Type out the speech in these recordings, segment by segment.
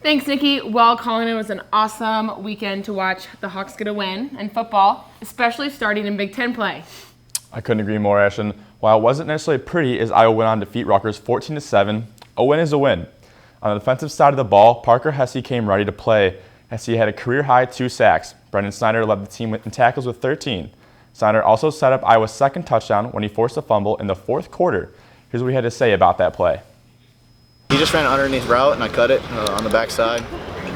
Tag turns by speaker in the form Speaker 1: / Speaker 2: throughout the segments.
Speaker 1: Thanks, Nikki. Well, Colin, it was an awesome weekend to watch the Hawks get a win in football, especially starting in Big Ten play.
Speaker 2: I couldn't agree more, Ashton. While it wasn't necessarily pretty as Iowa went on to defeat Rutgers 14-7, a win is a win. On the defensive side of the ball, Parker Hesse came ready to play as he had a career-high 2 sacks. Brendan Snyder led the team in tackles with 13. Snyder also set up Iowa's second touchdown when he forced a fumble in the fourth quarter. Here's what he had to say about that play.
Speaker 3: He just ran an underneath route and I cut it on the backside.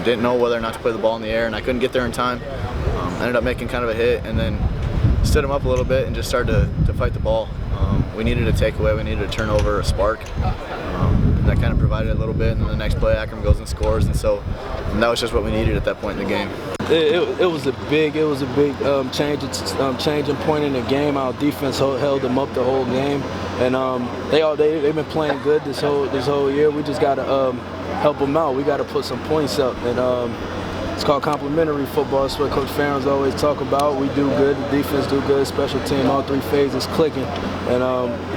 Speaker 3: Didn't know whether or not to play the ball in the air and I couldn't get there in time. Ended up making kind of a hit and then stood him up a little bit and just started to fight the ball. We needed a takeaway, we needed a turnover, a spark. And that kind of provided a little bit, and then the next play Akron goes and scores, and so that was just what we needed at that point in the game.
Speaker 4: It was a big changing point in the game. Our defense held them up the whole game, and they've been playing good this whole year. We just got to help them out. We got to put some points up, and it's called complementary football. That's what Coach Farron's always talk about. We do good, the defense do good, special team, all 3 phases clicking. And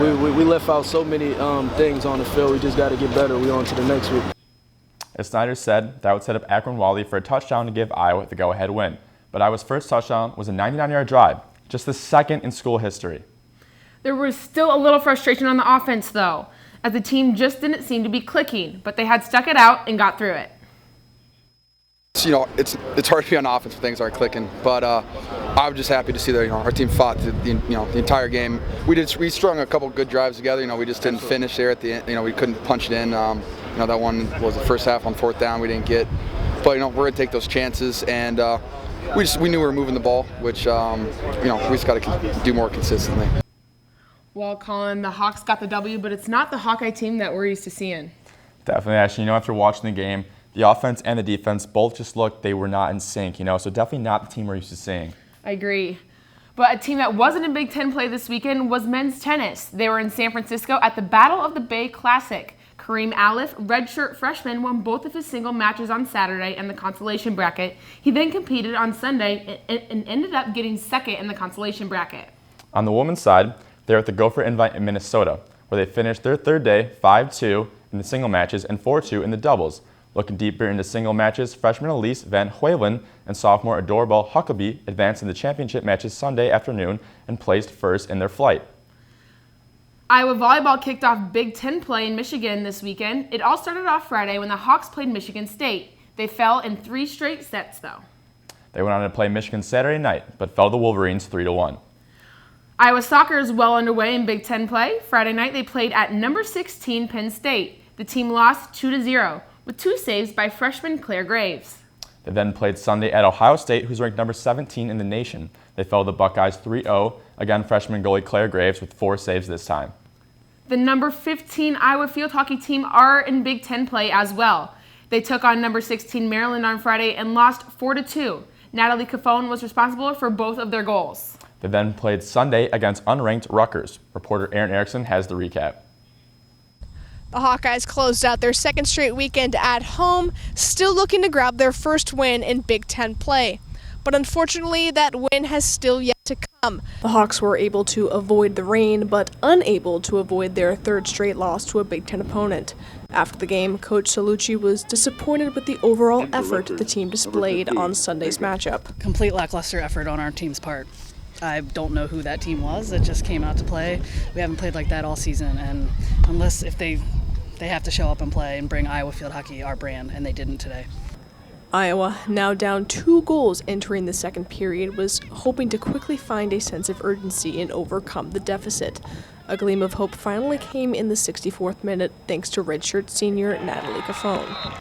Speaker 4: we left out so many things on the field. We just got to get better. We on to the next week.
Speaker 2: As Snyder said, that would set up Akron Wally for a touchdown to give Iowa the go-ahead win. But Iowa's first touchdown was a 99-yard drive, just the second in school history. There
Speaker 1: was still a little frustration on the offense, though, as the team just didn't seem to be clicking, but they had stuck it out and got through it.
Speaker 5: It's hard to be on offense when things aren't clicking, but I was just happy to see that our team fought the entire game. We strung a couple good drives together. We just didn't finish there at the end. We couldn't punch it in. That one was the first half on 4th down we didn't get, but we're gonna take those chances, and we knew we were moving the ball, which we just got to do more consistently.
Speaker 1: Well, Colin, the Hawks got the W, but it's not the Hawkeye team that we're used to seeing.
Speaker 2: Definitely, Ashton. After watching the game, the offense and the defense both just looked they were not in sync, so definitely not the team we're used to seeing.
Speaker 1: I agree. But a team that wasn't in Big Ten play this weekend was men's tennis. They were in San Francisco at the Battle of the Bay Classic. Kareem Alif, redshirt freshman, won both of his single matches on Saturday in the consolation bracket. He then competed on Sunday and ended up getting second in the consolation bracket.
Speaker 2: On the women's side, they were at the Gopher Invite in Minnesota, where they finished their third day 5-2 in the single matches and 4-2 in the doubles. Looking deeper into single matches, freshman Elise Van Hoylen and sophomore Adorable Huckabee advanced in the championship matches Sunday afternoon and placed first in their flight.
Speaker 1: Iowa volleyball kicked off Big Ten play in Michigan this weekend. It all started off Friday when the Hawks played Michigan State. They fell in 3 straight sets, though.
Speaker 2: They went on to play Michigan Saturday night, but fell to the Wolverines 3-1.
Speaker 1: Iowa soccer is well underway in Big Ten play. Friday night they played at number 16 Penn State. The team lost 2-0. with 2 saves by freshman Claire Graves.
Speaker 2: They then played Sunday at Ohio State, who's ranked number 17 in the nation. They fell to the Buckeyes 3-0. Again, freshman goalie Claire Graves with 4 saves this time.
Speaker 1: The number 15 Iowa field hockey team are in Big Ten play as well. They took on number 16 Maryland on Friday and lost 4-2. Natalie Cafone was responsible for both of their goals.
Speaker 2: They then played Sunday against unranked Rutgers. Reporter Aaron Erickson has the recap.
Speaker 6: The Hawkeyes closed out their second straight weekend at home, still looking to grab their first win in Big Ten play. But unfortunately, that win has still yet to come. The Hawks were able to avoid the rain, but unable to avoid their third straight loss to a Big Ten opponent. After the game, Coach Salucci was disappointed with the overall effort the team displayed on Sunday's matchup.
Speaker 7: Complete lackluster effort on our team's part. I don't know who that team was that just came out to play. We haven't played like that all season, and unless if they have to show up and play and bring Iowa field hockey our brand, and they didn't today.
Speaker 6: Iowa, now down 2 goals entering the second period, was hoping to quickly find a sense of urgency and overcome the deficit. A gleam of hope finally came in the 64th minute thanks to redshirt senior Natalie Cafone.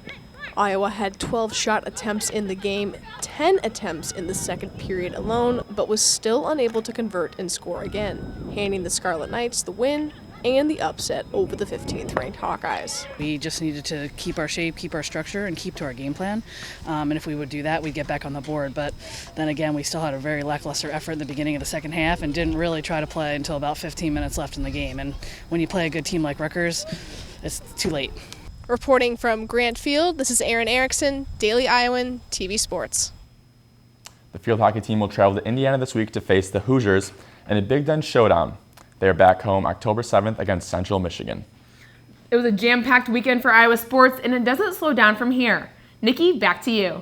Speaker 6: Iowa had 12 shot attempts in the game, 10 attempts in the second period alone, but was still unable to convert and score again, handing the Scarlet Knights the win and the upset over the 15th-ranked Hawkeyes.
Speaker 7: We just needed to keep our shape, keep our structure, and keep to our game plan. And if we would do that, we'd get back on the board. But then again, we still had a very lackluster effort in the beginning of the second half and didn't really try to play until about 15 minutes left in the game. And when you play a good team like Rutgers, it's too late.
Speaker 6: Reporting from Grant Field, this is Aaron Erickson, Daily Iowan, TV Sports.
Speaker 2: The field hockey team will travel to Indiana this week to face the Hoosiers in a Big Ten showdown. They are back home October 7th against Central Michigan.
Speaker 1: It was a jam-packed weekend for Iowa sports, and it doesn't slow down from here. Nikki, back to you.